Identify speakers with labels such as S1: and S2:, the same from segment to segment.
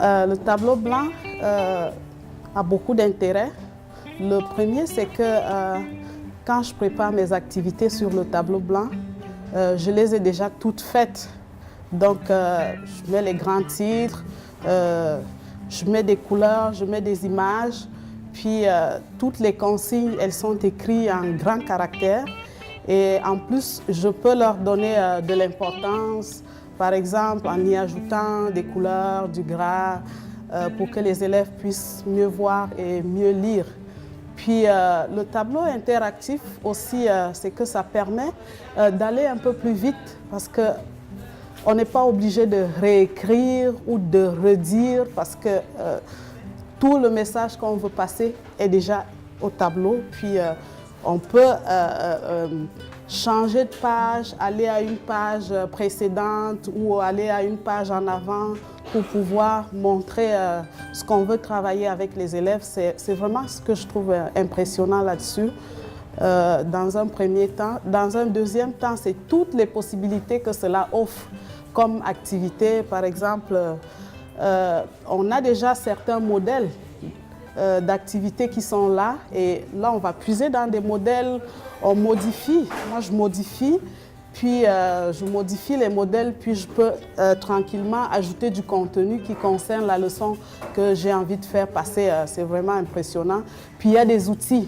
S1: Le tableau blanc a beaucoup d'intérêt. Le premier, c'est que quand je prépare mes activités sur le tableau blanc, je les ai déjà toutes faites. Donc, je mets les grands titres, je mets des couleurs, je mets des images. Puis, toutes les consignes, elles sont écrites en grands caractères. Et en plus, je peux leur donner de l'importance, par exemple en y ajoutant des couleurs, du gras, pour que les élèves puissent mieux voir et mieux lire. Puis le tableau interactif aussi, c'est que ça permet d'aller un peu plus vite parce qu'on n'est pas obligé de réécrire ou de redire parce que tout le message qu'on veut passer est déjà au tableau. Puis on peut changer de page, aller à une page précédente ou aller à une page en avant pour pouvoir montrer ce qu'on veut travailler avec les élèves. C'est vraiment ce que je trouve impressionnant là-dessus. Dans un premier temps. Dans un deuxième temps, c'est toutes les possibilités que cela offre comme activité. Par exemple, on a déjà certains modèles d'activités qui sont là et là on va puiser dans des modèles, on modifie, moi je modifie, puis je modifie les modèles puis je peux tranquillement ajouter du contenu qui concerne la leçon que j'ai envie de faire passer, c'est vraiment impressionnant. Puis il y a des outils,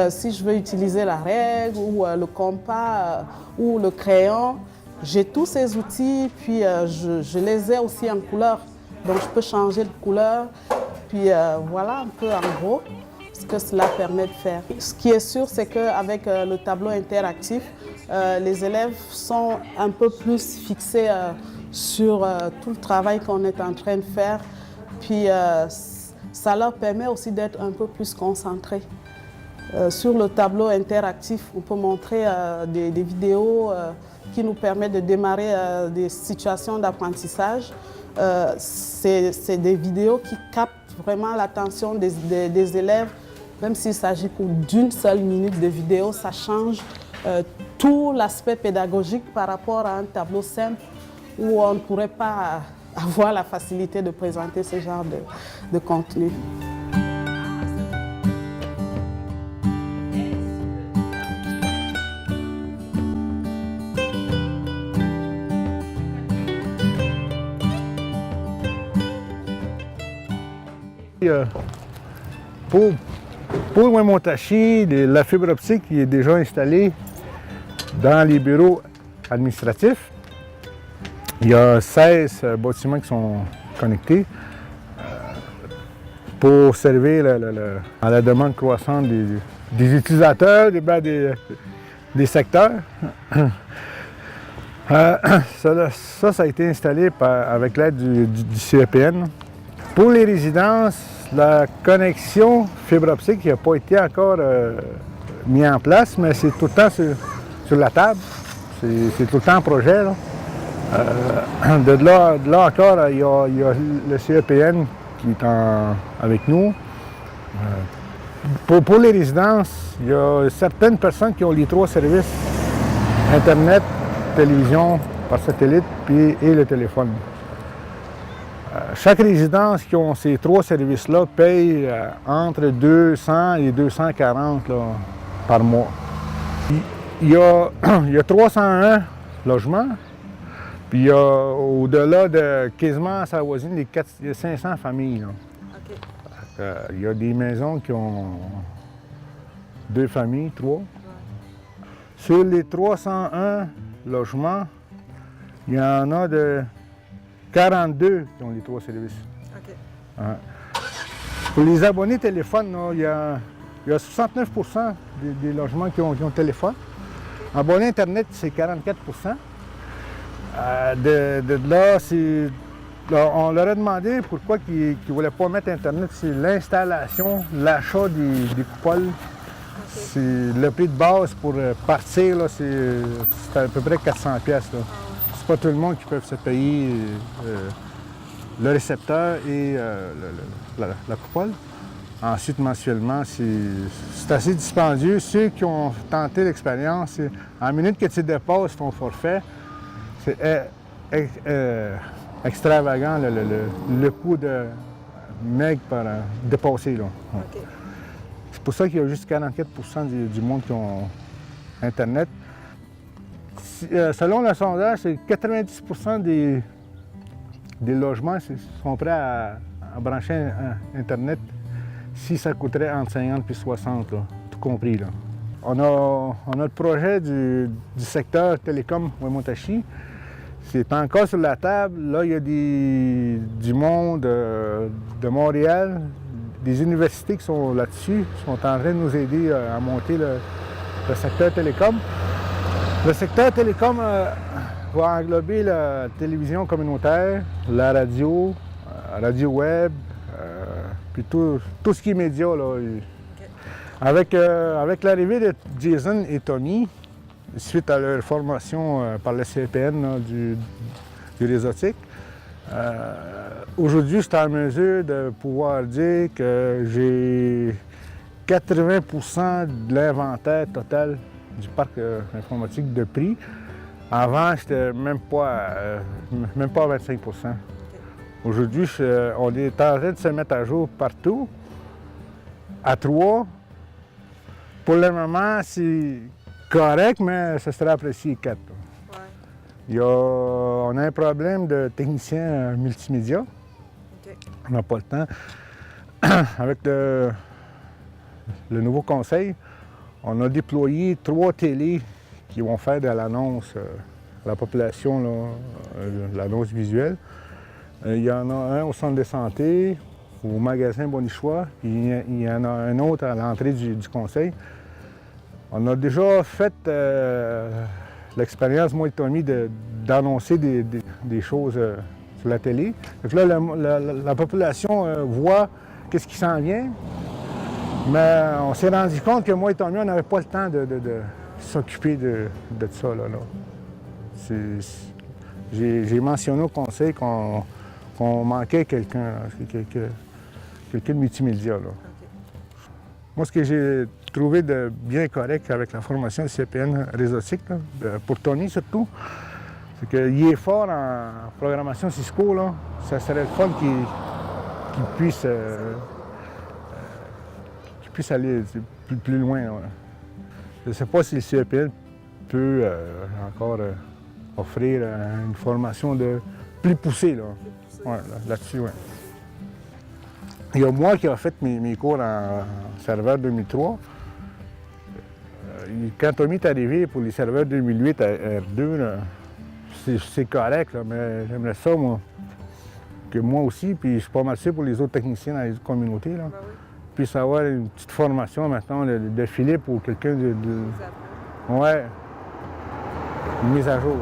S1: si je veux utiliser la règle ou le compas ou le crayon, j'ai tous ces outils puis je les ai aussi en couleur, donc je peux changer de couleur. Puis voilà un peu en gros ce que cela permet de faire. Ce qui est sûr, c'est qu'avec le tableau interactif, les élèves sont un peu plus fixés sur tout le travail qu'on est en train de faire. Puis ça leur permet aussi d'être un peu plus concentrés. Sur le tableau interactif, on peut montrer des vidéos qui nous permettent de démarrer des situations d'apprentissage. C'est des vidéos qui captent vraiment l'attention des élèves, même s'il s'agit d'une seule minute de vidéo, ça change tout l'aspect pédagogique par rapport à un tableau simple où on ne pourrait pas avoir la facilité de présenter ce genre de contenu.
S2: Pour Ouimontachi, la fibre optique qui est déjà installée dans les bureaux administratifs. Il y a 16 bâtiments qui sont connectés pour servir à la demande croissante des utilisateurs, des secteurs. Ça a été installé avec l'aide du CEPN. Pour les résidences, la connexion fibre optique n'a pas été encore mise en place, mais c'est tout le temps sur la table. C'est tout le temps en projet. Là. De là encore, il y a le CEPN qui est avec nous. Pour les résidences, il y a certaines personnes qui ont les 3 services, Internet, télévision par satellite et le téléphone. Chaque résidence qui ont ces 3 services-là paye entre 200 et 240 là, par mois. Il y a 301 logements, puis il y a au-delà de quasiment ça avoisine les 500 familles. Là. Okay. Il y a des maisons qui ont 2 familles, 3. Ouais. Sur les 301 logements, il y en a de 42 qui ont les 3 services. Okay. Pour les abonnés téléphone, là, il y a 69 des logements qui ont téléphone. Abonnés Internet, c'est 44 là, on leur a demandé pourquoi ils ne voulaient pas mettre Internet. C'est l'installation, l'achat des coupoles. Okay. C'est le prix de base pour partir, c'est à peu près 400 pièces. C'est pas tout le monde qui peut se payer le récepteur et la coupole. Ensuite, mensuellement, c'est assez dispendieux. Ceux qui ont tenté l'expérience, en minute que tu dépasses ton forfait, c'est extravagant, le coût de meg par dépassé. Là.
S3: OK.
S2: C'est pour ça qu'il y a juste 44 du monde qui ont Internet. Selon le sondage, c'est 90 des logements sont prêts à brancher Internet si ça coûterait entre 50 et 60, là, tout compris. Là. On a le projet du secteur télécom Wemotaci. C'est encore sur la table. Là, il y a du monde de Montréal, des universités qui sont là-dessus, qui sont en train de nous aider à monter le secteur télécom. Le secteur télécom va englober la télévision communautaire, la radio, radio web, puis tout ce qui est média. Là. Okay. Avec l'arrivée de Jason et Tony, suite à leur formation par le CPN là, du réseautique, aujourd'hui, je suis en mesure de pouvoir dire que j'ai 80 de l'inventaire total du parc informatique de prix. Avant, j'étais même pas à 25 okay. Aujourd'hui, on est en train de se mettre à jour partout, à 3. Pour le moment, c'est correct, mais ça sera apprécié 4. Ouais. On a un problème de technicien multimédia. Okay. On n'a pas le temps. Avec le nouveau conseil, on a déployé 3 télés qui vont faire de l'annonce à la population, l'annonce visuelle. Il y en a un au centre de santé, au magasin Bonichois, puis il y en a un autre à l'entrée du conseil. On a déjà fait l'expérience, moi et Tommy, d'annoncer des choses sur la télé. Donc là, la population voit qu'est-ce qui s'en vient. Mais on s'est rendu compte que moi et Tommy, on n'avait pas le temps de s'occuper de ça. Là. J'ai mentionné au conseil qu'on manquait quelqu'un de multimédia. Là. Okay. Moi, ce que j'ai trouvé de bien correct avec la formation du CPN réseautique, là, pour Tony surtout, c'est qu'il est fort en programmation Cisco. Là. Ça serait le fun qu'il puisse aller plus loin. Là. Je ne sais pas si le CEPN peut encore offrir une formation plus poussée là-dessus. Ouais. Il y a moi qui ai fait mes cours en serveur 2003. Quand Tommy est arrivé pour les serveurs 2008 à R2, c'est correct, là, mais j'aimerais ça, moi, que moi aussi, puis je suis pas mal sûr pour les autres techniciens dans les autres communautés. Là. Ben oui. Puisse avoir une petite formation maintenant de filet pour quelqu'un de... Ouais, une mise à jour.